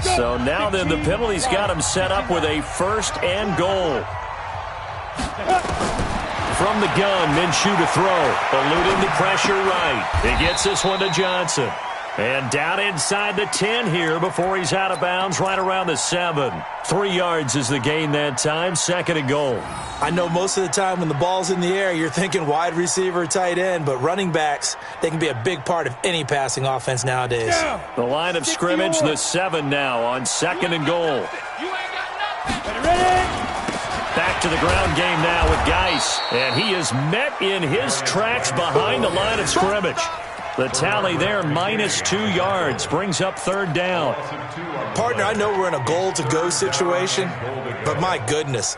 So now then the penalty's got him set up with a 1st and goal. From the gun, Minshew to throw. Eluding the pressure right. He gets this one to Johnson. And down inside the 10 here before he's out of bounds right around the 7. 3 yards is the gain that time, 2nd and goal. I know most of the time when the ball's in the air, you're thinking wide receiver, tight end, but running backs, they can be a big part of any passing offense nowadays. The line of scrimmage, the 7 now on 2nd and goal. Back to the ground game now with Geis. And he is met in his tracks behind the line of scrimmage. The tally there, -2 yards, brings up 3rd down. Partner, I know we're in a goal-to-go situation, but my goodness,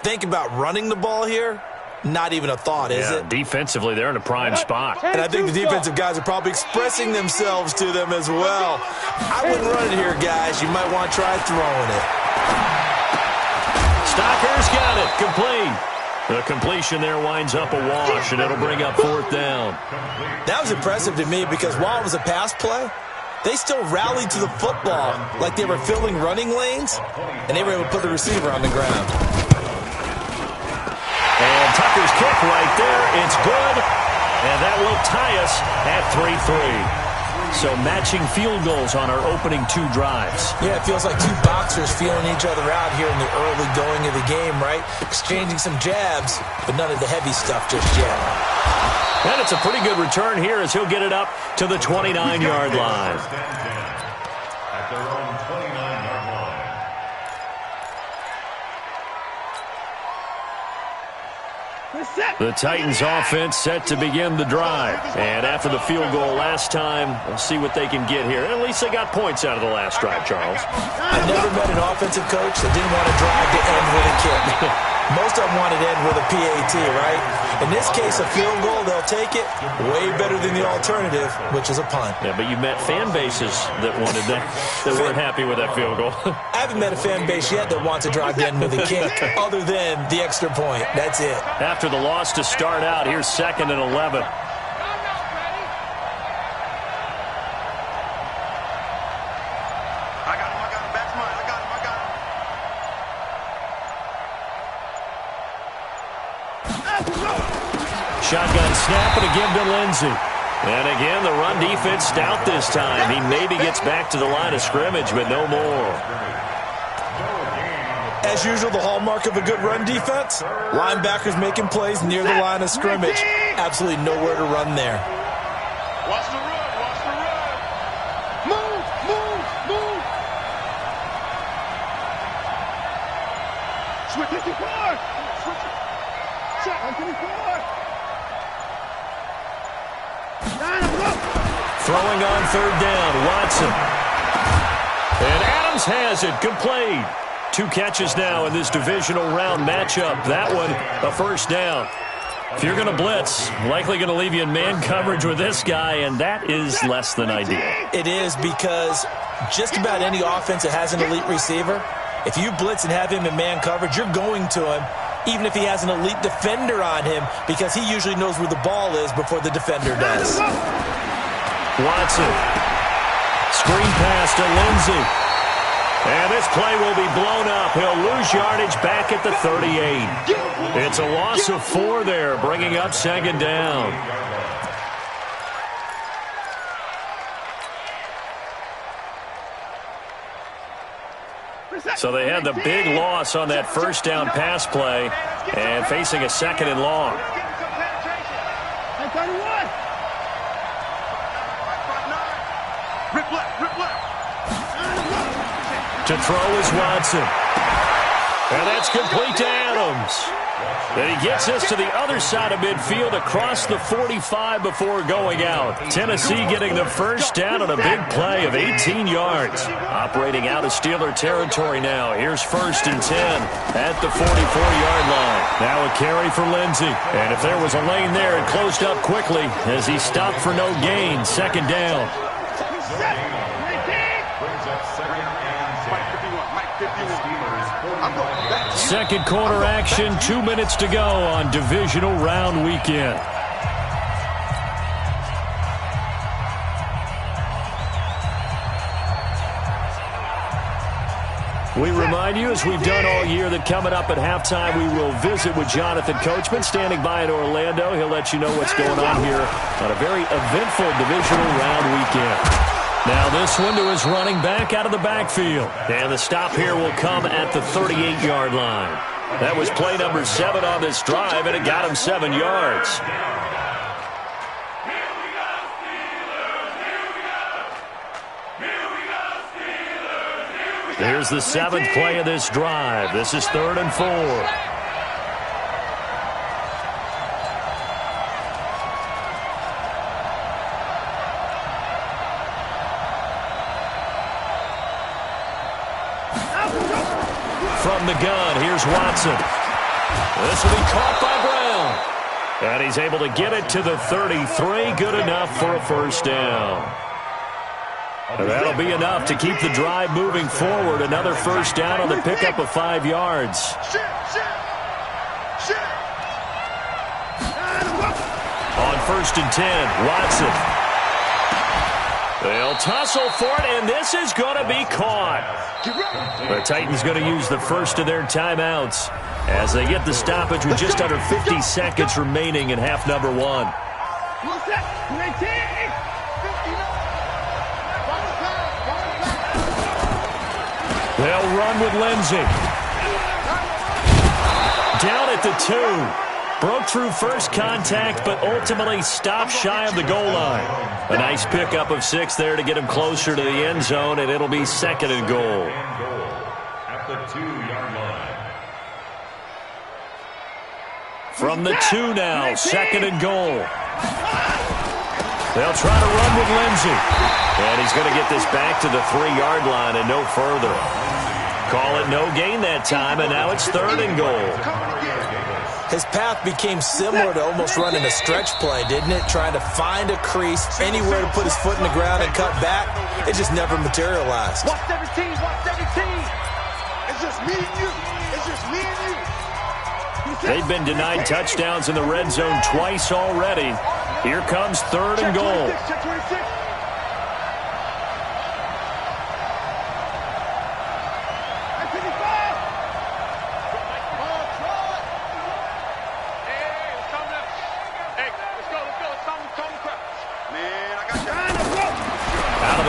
think about running the ball here. Not even a thought, is it? Defensively, they're in a prime spot. And I think the defensive guys are probably expressing themselves to them as well. I wouldn't run it here, guys. You might want to try throwing it. Stocker's got it. Complete. The completion there winds up a wash, and it'll bring up 4th down. That was impressive to me because while it was a pass play, they still rallied to the football like they were filling running lanes, and they were able to put the receiver on the ground. And Tucker's kick right there. It's good, and that will tie us at 3-3. So matching field goals on our opening 2 drives. Yeah, it feels like 2 boxers feeling each other out here in the early going of the game, right? Exchanging some jabs, but none of the heavy stuff just yet. And it's a pretty good return here as he'll get it up to the 29-yard line. At their own 29-yard line. The Titans offense set to begin the drive. And after the field goal last time, we'll see what they can get here. And at least they got points out of the last drive, Charles. I never met an offensive coach that didn't want to drive to end with a kick. Most of them wanted to end with a PAT, right? In this case, a field goal, they'll take it. Way better than the alternative, which is a punt. Yeah, but you met fan bases that wanted that weren't happy with that field goal. I haven't met a fan base yet that wants to drive to end with a kick other than the extra point. That's it. After the loss to start out, here's 2nd and 11. Shotgun snap and a give to Lindsey. And again, the run defense stout this time. He maybe gets back to the line of scrimmage, but no more. As usual, the hallmark of a good run defense, linebackers making plays near the line of scrimmage. Absolutely nowhere to run there. Watch the run, watch the run. Move, move, move. Switch it to guard. Switch it. Shot, I'm to the guard. Throwing on 3rd down, Watson. And Adams has it, complete. 2 catches now in this divisional round matchup. That one, a 1st down. If you're going to blitz, likely going to leave you in man coverage with this guy, and that is less than ideal. It is because just about any offense that has an elite receiver, if you blitz and have him in man coverage, you're going to him, even if he has an elite defender on him, because he usually knows where the ball is before the defender does. Watson. Screen pass to Lindsey. And this play will be blown up. He'll lose yardage back at the 38. It's a loss of 4 there, bringing up 2nd down. So they had the big loss on that 1st down pass play and facing a 2nd and long. To throw is Watson. And that's complete to Adams. And he gets us to the other side of midfield across the 45 before going out. Tennessee getting the 1st down on a big play of 18 yards. Operating out of Steeler territory now. Here's 1st and 10 at the 44-yard line. Now a carry for Lindsey. And if there was a lane there, it closed up quickly as he stopped for no gain. 2nd down. Second quarter action, 2 minutes to go on divisional round weekend. We remind you, as we've done all year, that coming up at halftime, we will visit with Jonathan Coachman, standing by in Orlando. He'll let you know what's going on here on a very eventful divisional round weekend. Now this one to his running back out of the backfield. And the stop here will come at the 38-yard line. That was play number 7 on this drive, and it got him 7 yards. Here's the 7th play of this drive. This is 3rd and 4. From the gun, here's Watson. This will be caught by Brown. And he's able to get it to the 33. Good enough for a first down. And that'll be enough to keep the drive moving forward. Another first down on the pickup of 5 yards. On 1st and 10, Watson. They'll tussle for it, and this is going to be caught. The Titans going to use the first of their timeouts as they get the stoppage with just under 50 seconds remaining in half number 1. They'll run with Lindsey. Down at the 2. Broke through first contact, but ultimately stopped shy of the goal line. A nice pickup of 6 there to get him closer to the end zone, and it'll be 2nd and goal. At the 2-yard line. From the 2 now, 2nd and goal. They'll try to run with Lindsey. And he's going to get this back to the 3-yard line and no further. Call it no gain that time, and now it's 3rd and goal. His path became similar to almost running a stretch play, didn't it? Trying to find a crease, anywhere to put his foot in the ground and cut back. It just never materialized. Watch 17, watch 17. It's just me and you. It's just me and you. They've been denied touchdowns in the red zone twice already. Here comes 3rd and goal. Check 26.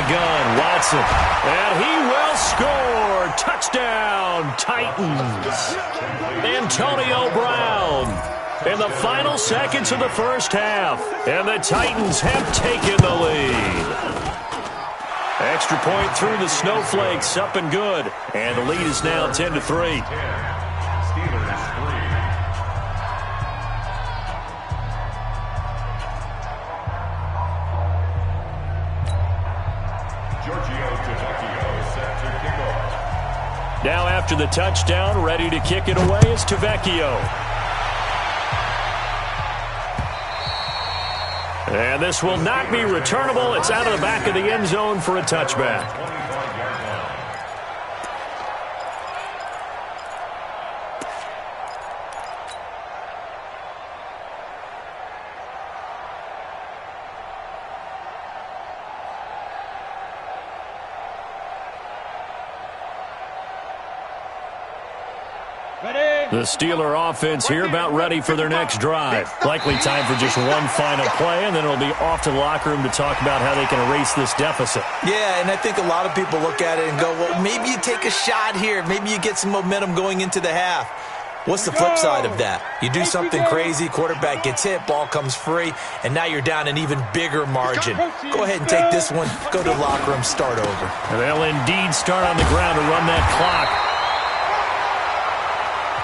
Gun, Watson, and he will score. Touchdown, Titans. Antonio Brown in the final seconds of the first half, and the Titans have taken the lead. Extra point through the snowflakes, up and good, and the lead is now 10-3. Now after the touchdown, ready to kick it away is Tavecchio. And this will not be returnable. It's out of the back of the end zone for a touchback. The Steeler offense here about ready for their next drive. Likely time for just one final play, and then it'll be off to the locker room to talk about how they can erase this deficit. Yeah, and I think a lot of people look at it and go, well, maybe you take a shot here. Maybe you get some momentum going into the half. What's the flip side of that? You do something crazy, quarterback gets hit, ball comes free, and now you're down an even bigger margin. Go ahead and take this one, go to the locker room, start over. And they'll indeed start on the ground to run that clock.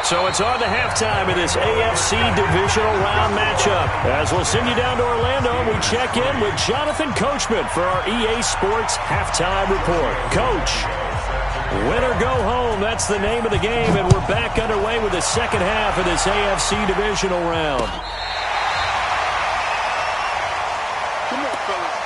So it's on to halftime of this AFC divisional round matchup. As we'll send you down to Orlando, we check in with Jonathan Coachman for our EA Sports Halftime Report. Coach, win or go home, that's the name of the game, and we're back underway with the second half of this AFC divisional round. Come on, fellas.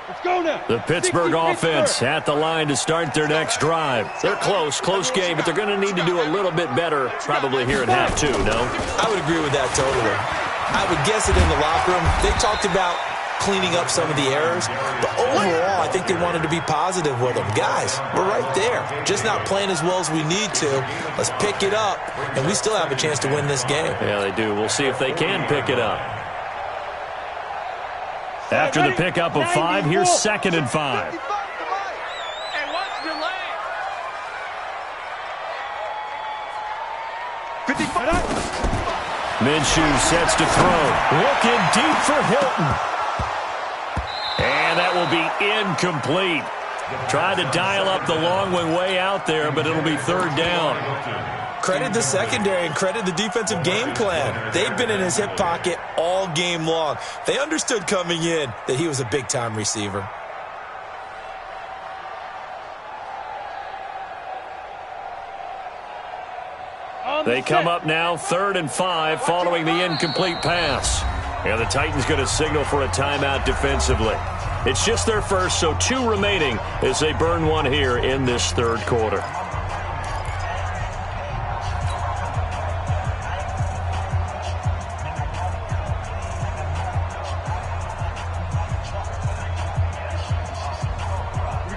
Let's go! The Pittsburgh offense at the line to start their next drive. They're close game, but they're going to need to do a little bit better probably here in half two, no? I would agree with that totally. I would guess it in the locker room. They talked about cleaning up some of the errors, but overall, I think they wanted to be positive with them. Guys, we're right there. Just not playing as well as we need to. Let's pick it up, and we still have a chance to win this game. Yeah, they do. We'll see if they can pick it up. After the pickup of 5, here's 2nd and 5. Minshew sets to throw. Looking deep for Hilton. And that will be incomplete. Tried to dial up the long way out there, but it'll be 3rd down. Credit the secondary and credit the defensive game plan. They've been in his hip pocket all game long. They understood coming in that he was a big-time receiver. They come up now 3rd and 5 following the incomplete pass. And the Titans going to signal for a timeout defensively. It's just their first, so 2 remaining as they burn one here in this 3rd quarter.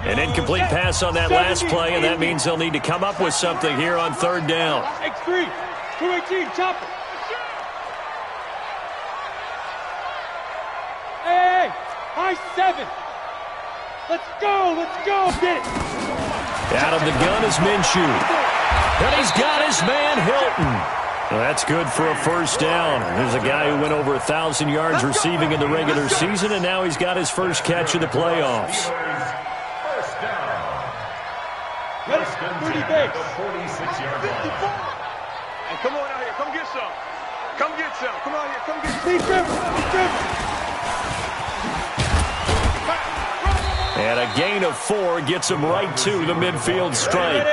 An incomplete pass on that last play, and that means they'll need to come up with something here on 3rd down. X3, 218, chopper. Hey, high 7. Let's go, get it. Out of the gun is Minshew. And he's got his man, Hilton. Well, that's good for a 1st down. There's a guy who went over 1,000 yards receiving in the regular season, and now he's got his first catch of the playoffs. 30 base. 46-yard line. Hey, come on out here. Come get some. Come get some. Come out here. Come get some. And a gain of 4 gets him right to the midfield stripe.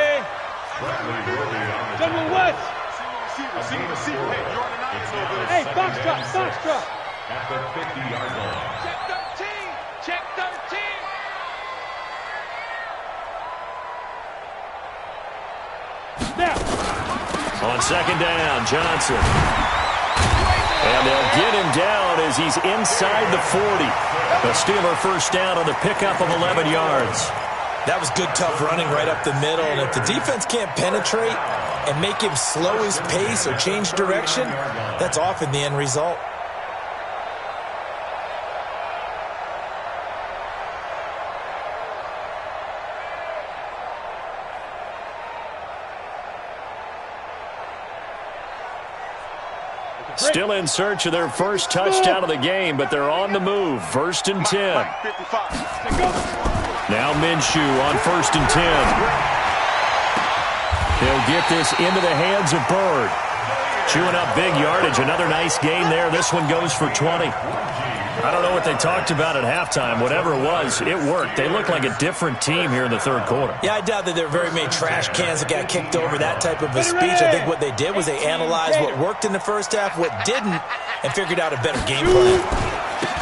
General West. Hey, box drop. At the 50-yard line. Check 13. Now. On 2nd down, Johnson. And they'll get him down as he's inside the 40. The Steeler 1st down on the pickup of 11 yards. That was good, tough running right up the middle. And if the defense can't penetrate and make him slow his pace or change direction, that's often the end result. Still in search of their first touchdown of the game, but they're on the move. 1st and 10. Now Minshew on 1st and 10. He'll get this into the hands of Bird. Chewing up big yardage. Another nice gain there. This one goes for 20. I don't know what they talked about at halftime. Whatever it was, it worked. They look like a different team here in the 3rd quarter. Yeah, I doubt that there are very many trash cans that got kicked over, that type of a speech. I think what they did was they analyzed what worked in the 1st half, what didn't, and figured out a better game plan.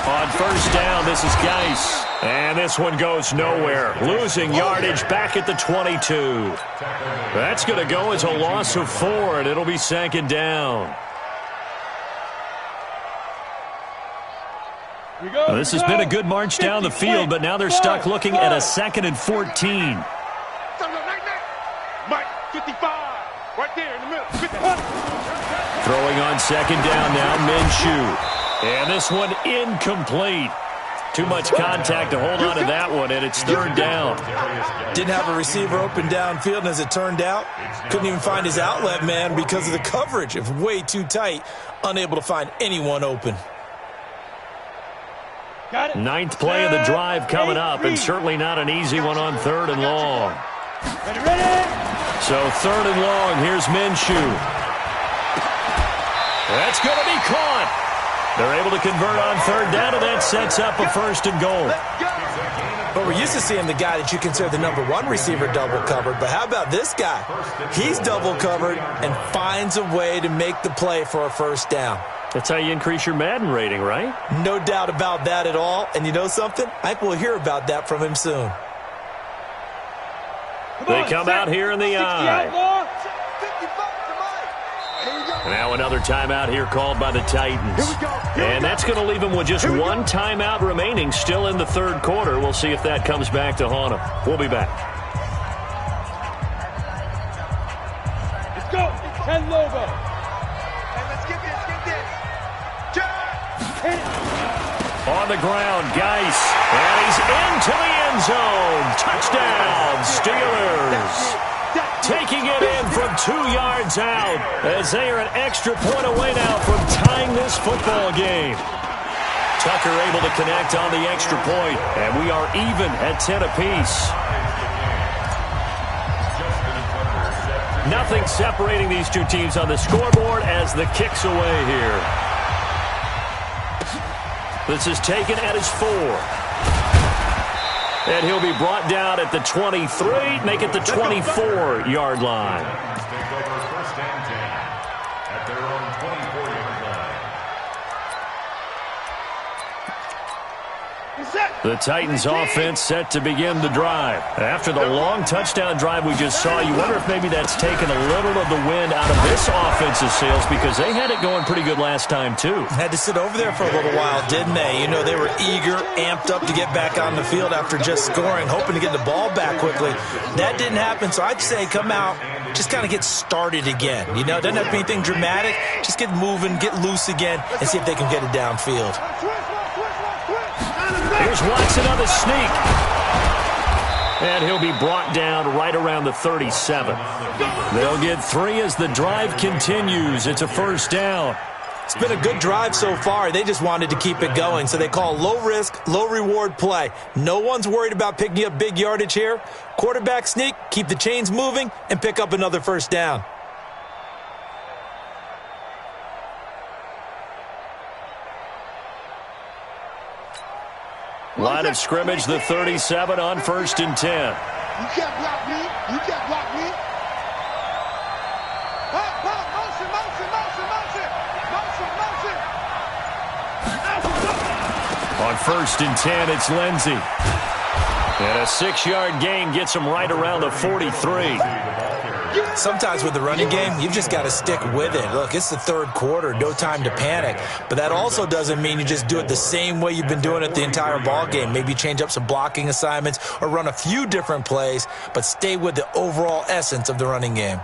On 1st down, this is Geis. And this one goes nowhere. Losing yardage back at the 22. That's going to go as a loss of 4, and it'll be 2nd down. Well, this has been a good march down the field, but now they're stuck looking at a 2nd and 14. Mike, 55. Right there in the middle. 55. Throwing on 2nd down now, Minshew. And this one incomplete. Too much contact to hold on to that one, and it's 3rd down. Didn't have a receiver open downfield, and as it turned out, couldn't even find his outlet man because of the coverage. It was way too tight, unable to find anyone open. 9th play of the drive coming up, and certainly not an easy one on 3rd and long. Ready. So 3rd and long, here's Minshew. That's going to be caught. They're able to convert on 3rd down, and that sets up a 1st and goal. But we're used to seeing the guy that you consider the #1 receiver double covered. But how about this guy? He's double covered and finds a way to make the play for a 1st down. That's how you increase your Madden rating, right? No doubt about that at all. And you know something? I think we'll hear about that from him soon. They come out here in the eye. Now another timeout here called by the Titans. And that's going to leave them with just one timeout remaining still in the third quarter. We'll see if that comes back to haunt them. We'll be back. Let's go. 10 Lobo. Let's get this. On the ground, Geis. And he's into the end zone. Touchdown, Steelers. Taking it in from 2 yards out as they are an extra point away now from tying this football game. Tucker able to connect on the extra point, and we are even at 10 apiece. Nothing separating these two teams on the scoreboard as the kick's away here. This is taken at his 4. And he'll be brought down at the 23, make it the 24-yard line. Take over first and 10 at their own 24-yard line. The Titans offense set to begin the drive. After the long touchdown drive we just saw, you wonder if maybe that's taken a little of the wind out of this offense's sails because they had it going pretty good last time too. Had to sit over there for a little while, didn't they? You know, they were eager, amped up to get back on the field after just scoring, hoping to get the ball back quickly. That didn't happen, so I'd say come out, just kind of get started again. You know, it doesn't have to be anything dramatic. Just get moving, get loose again, and see if they can get it downfield. Here's Watson on the sneak. And he'll be brought down right around the 37. They'll get 3 as the drive continues. It's a first down. It's been a good drive so far. They just wanted to keep it going, so they call low-risk, low-reward play. No one's worried about picking up big yardage here. Quarterback sneak, keep the chains moving, and pick up another first down. Line of scrimmage, the 37 on first and 10. You can't block me. You can't block me. Motion. On first and 10, it's Lindsey. And a 6-yard gain gets him right around the 43. Sometimes with the running game, you've just got to stick with it. Look, it's the third quarter, no time to panic. But that also doesn't mean you just do it the same way you've been doing it the entire ball game. Maybe change up some blocking assignments or run a few different plays, but stay with the overall essence of the running game.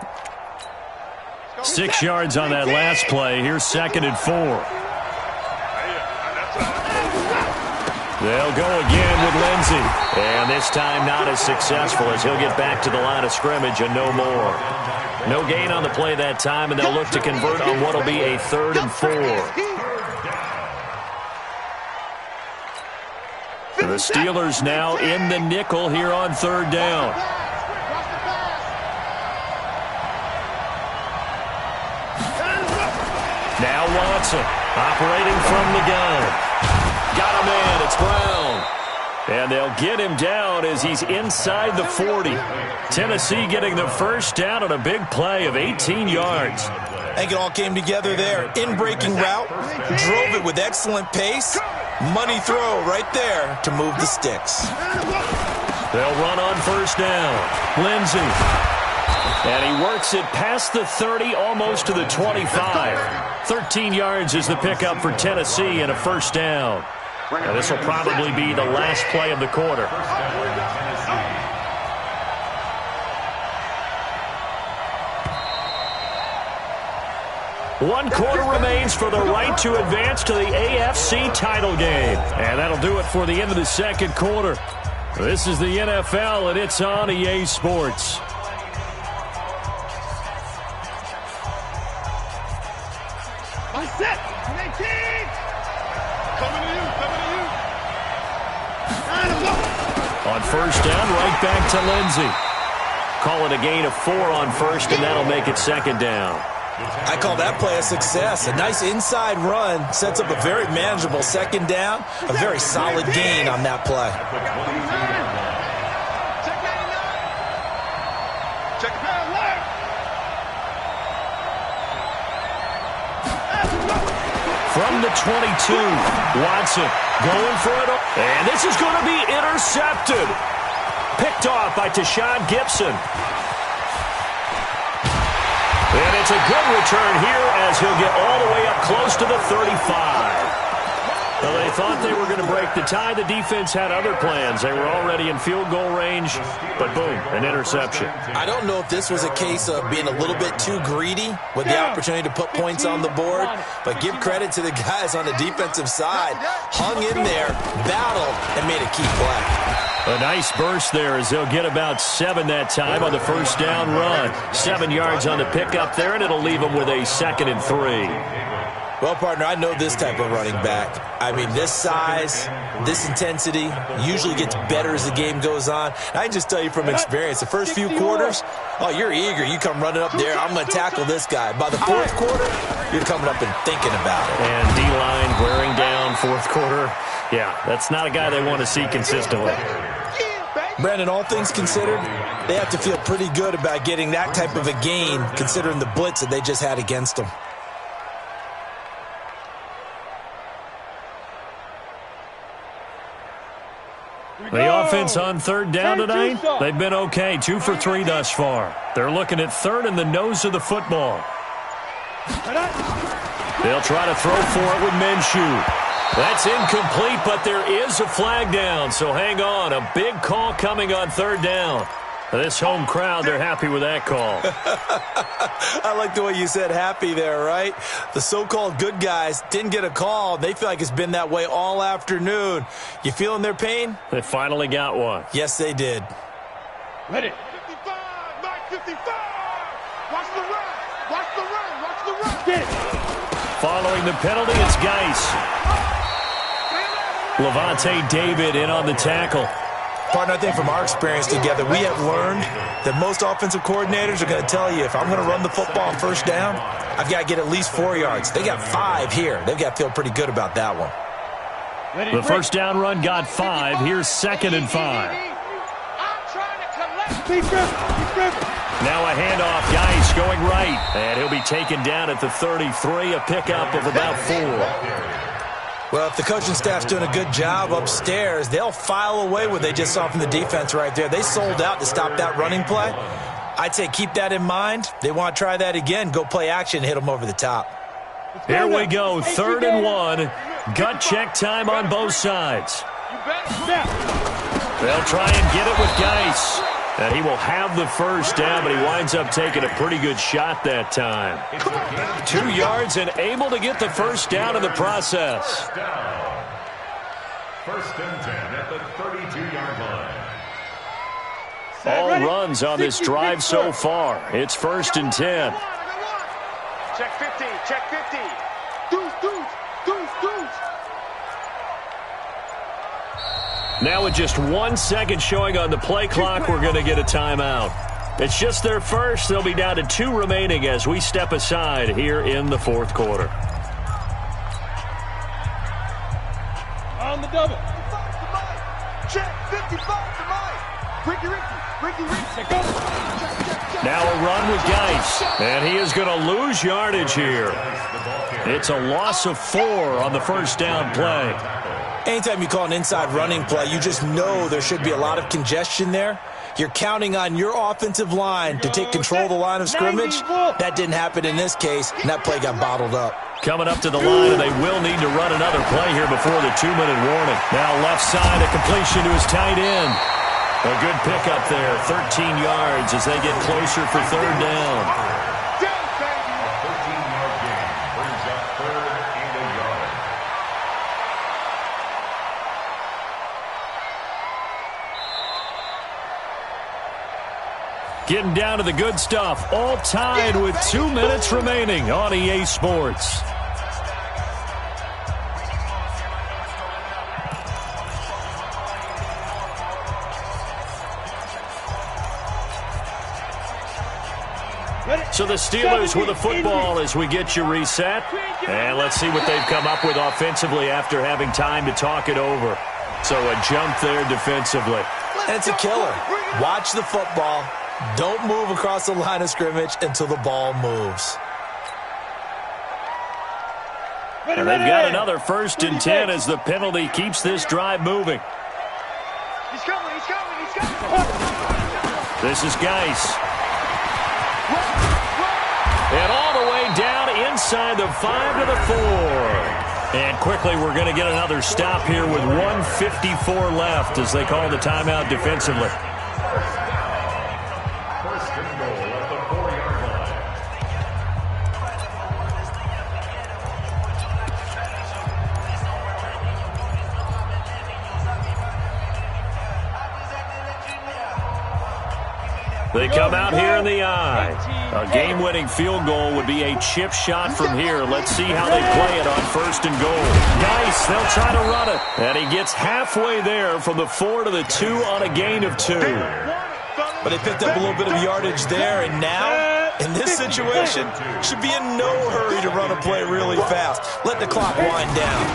6 yards on that last play. Here's 2nd and 4. They'll go again with Lindsey. And this time not as successful as he'll get back to the line of scrimmage and no more. No gain on the play that time, and they'll look to convert on what will be a 3rd and 4. The Steelers now in the nickel here on 3rd down. Now Watson operating from the gun. Got him in. It's Brown. And they'll get him down as he's inside the 40. Tennessee getting the first down on a big play of 18 yards. I think it all came together there. In-breaking route, drove it with excellent pace. Money throw right there to move the sticks. They'll run on first down. Lindsey. And he works it past the 30, almost to the 25. 13 yards is the pickup for Tennessee and a first down. And this will probably be the last play of the quarter. One quarter remains for the right to advance to the AFC title game. And that'll do it for the end of the second quarter. This is the NFL, and it's on EA Sports. On first down, right back to Lindsey. Call it a gain of 4 on first, and that'll make it 2nd down. I call that play a success. A nice inside run sets up a very manageable 2nd down. A very solid gain on that play. the 22. Watson going for it. And this is going to be intercepted. Picked off by Tashawn Gibson. And it's a good return here as he'll get all the way up close to the 35. Well, they thought they were going to break the tie. The defense had other plans. They were already in field goal range, but boom, an interception. I don't know if this was a case of being a little bit too greedy with the opportunity to put points on the board, but give credit to the guys on the defensive side. Hung in there, battled, and made a key play. A nice burst there as they'll get about 7 that time on the first down run. 7 yards on the pickup there, and it'll leave them with a 2nd and 3. Well, partner, I know this type of running back. I mean, this size, this intensity usually gets better as the game goes on. I can just tell you from experience, the first few quarters, oh, you're eager. You come running up there, I'm going to tackle this guy. By the fourth quarter, you're coming up and thinking about it. And D-line wearing down fourth quarter. Yeah, that's not a guy they want to see consistently. Brandon, all things considered, they have to feel pretty good about getting that type of a gain considering the blitz that they just had against them. The offense on third down tonight, they've been okay. 2 for 3 thus far. They're looking at third in the nose of the football. They'll try to throw for it with Minshew. That's incomplete, but there is a flag down, so hang on. A big call coming on third down. This home crowd, they're happy with that call. I like the way you said happy there, right? The so-called good guys didn't get a call. They feel like it's been that way all afternoon. You feeling their pain? They finally got one. Yes, they did. Ready. 55, Mike 55. Watch the run. Watch the run. Watch the run. Get it. Following the penalty, it's Geis. Levante David in on the tackle. Partner, I think from our experience together, we have learned that most offensive coordinators are going to tell you, if I'm going to run the football on first down, I've got to get at least 4 yards. They got 5 here. They've got to feel pretty good about that one. Ready, The first down run got 5. Here's 2nd and 5. I'm trying to collect. Be careful. Now a handoff. Geis going right. And he'll be taken down at the 33, a pickup of about 4. Well, if the coaching staff's doing a good job upstairs, they'll file away what they just saw from the defense right there. They sold out to stop that running play. I'd say keep that in mind. They want to try that again. Go play action, hit them over the top. Here we go, 3rd and 1. Gut check time on both sides. They'll try and get it with Geis. And he will have the first down, but he winds up taking a pretty good shot that time. 2 yards and able to get the first down in the process. First and 10 at the 32-yard line. All runs on this drive so far. It's 1st and 10. Check 50. Check 50. Deuce. Now with just 1 second showing on the play clock, we're going to get a timeout. It's just their first. They'll be down to 2 remaining as we step aside here in the fourth quarter. On the double. Check 55 to Mike. Ricky. Now a run with Geis. And he is going to lose yardage here. It's a loss of 4 on the first down play. Anytime you call an inside running play, you just know there should be a lot of congestion there. You're counting on your offensive line to take control of the line of scrimmage. That didn't happen in this case, and that play got bottled up. Coming up to the line, and they will need to run another play here before the 2-minute warning. Now left side, a completion to his tight end. A good pickup there, 13 yards as they get closer for 3rd down. Getting down to the good stuff. All tied with 2 minutes remaining on EA Sports. So the Steelers with a football as we get you reset. And let's see what they've come up with offensively after having time to talk it over. So a jump there defensively. And it's a killer. Watch the football. Don't move across the line of scrimmage until the ball moves. And they've got another 1st and 10 as the penalty keeps this drive moving. He's coming, he's coming, he's coming. This is Geis. And all the way down inside the 5 to the 4. And quickly we're going to get another stop here with 1:54 left as they call the timeout defensively. First and goal at the 4-yard line. They come out here in the eye. A game-winning field goal would be a chip shot from here. Let's see how they play it on 1st and goal. Nice. They'll try to run it. And he gets halfway there from the 4 to the 2 on a gain of 2. But they picked up a little bit of yardage there, and now, in this situation, should be in no hurry to run a play really fast. Let the clock wind down.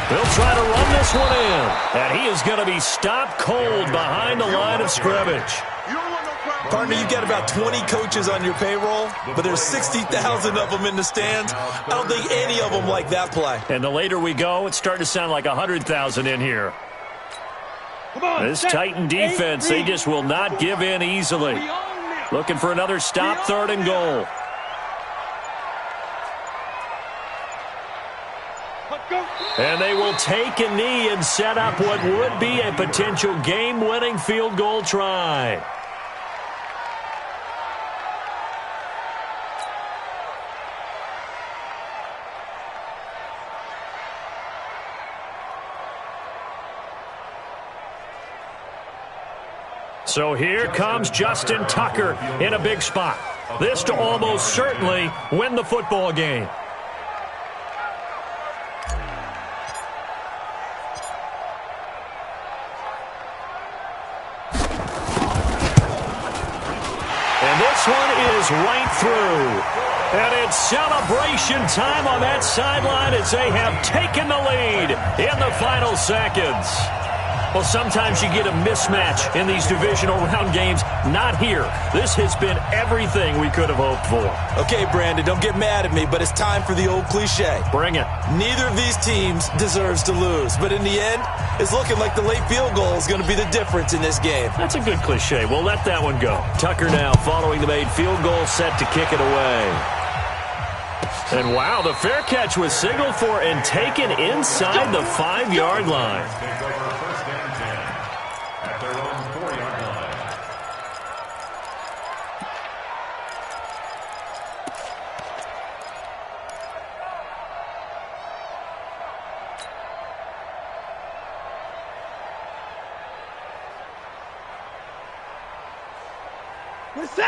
They'll try to run this one in. And he is going to be stopped cold behind the line of scrimmage. Partner, you've got about 20 coaches on your payroll, but there's 60,000 of them in the stands. I don't think any of them like that play. And the later we go, it's starting to sound like 100,000 in here. This Titan defense, they just will not give in easily. Looking for another stop, 3rd and goal. And they will take a knee and set up what would be a potential game-winning field goal try. So here comes Justin Tucker in a big spot. This to almost certainly win the football game. And this one is right through. And it's celebration time on that sideline as they have taken the lead in the final seconds. Well, sometimes you get a mismatch in these divisional round games. Not here. This has been everything we could have hoped for. Okay, Brandon, don't get mad at me, but it's time for the old cliche. Bring it. Neither of these teams deserves to lose, but in the end, it's looking like the late field goal is going to be the difference in this game. That's a good cliche. We'll let that one go. Tucker now following the made field goal, set to kick it away. And wow, the fair catch was signaled for and taken inside the 5-yard line.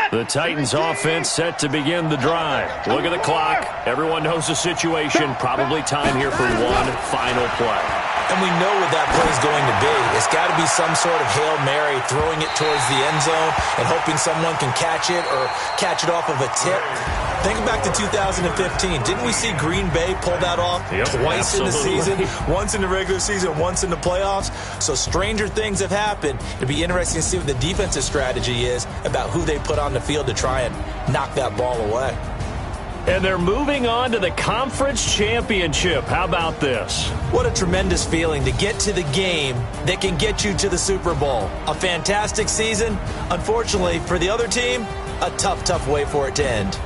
The Titans offense set to begin the drive. Look at the clock. Everyone knows the situation. Probably time here for one final play. And we know what that play is going to be. It's got to be some sort of Hail Mary, throwing it towards the end zone and hoping someone can catch it or catch it off of a tip. Think back to 2015. Didn't we see Green Bay pull that off twice in the season? Once in the regular season, once in the playoffs. So stranger things have happened. It'll be interesting to see what the defensive strategy is about who they put on the field to try and knock that ball away. And they're moving on to the conference championship. How about this? What a tremendous feeling to get to the game that can get you to the Super Bowl. A fantastic season. Unfortunately, for the other team, a tough, tough way for it to end.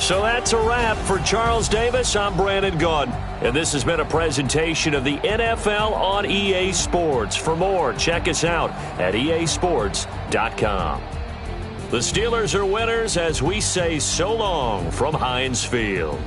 So that's a wrap. For Charles Davis, I'm Brandon Gaudin. And this has been a presentation of the NFL on EA Sports. For more, check us out at easports.com. The Steelers are winners as we say so long from Heinz Field.